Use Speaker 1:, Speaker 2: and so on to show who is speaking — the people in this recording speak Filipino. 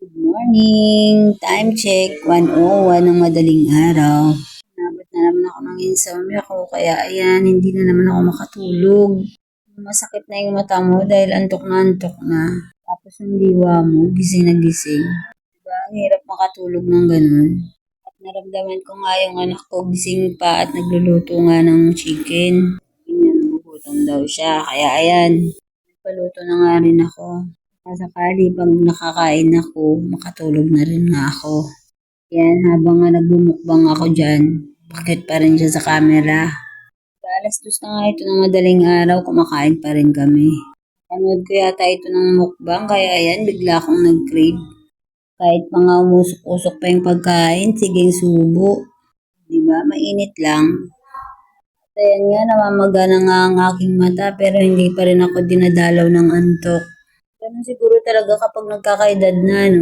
Speaker 1: Good morning! Time check, 1:01 ng madaling araw. Nabot na naman ako ng insomnia ko, kaya ayan, hindi na naman ako makatulog. Masakit na yung mata mo dahil antok na. Tapos yung diwa mo, gising na gising. Diba? Ang hirap makatulog ng ganun. At naramdaman ko nga yung anak ko gising pa at nagluluto nga ng chicken. Ganyan, nagugutom daw siya. Kaya ayan, nagpaluto na nga rin ako. Sakali pag nakakain ako, makatulog na rin nga ako. Yan, habang nga nagbumukbang ako dyan, bakit pa rin siya sa camera. Alas 2 na nga ito ng madaling araw, kumakain pa rin kami. Panood ko yata ito ng mukbang, kaya ayan, bigla akong nag-crave. Kahit mga umusok-usok pa yung pagkain, siging subo. Diba? Mainit lang. At ayan nga, namamaga na nga ang aking mata, pero hindi pa rin ako dinadalaw ng antok. Ganun siguro talaga kapag nagkakaedad na, no?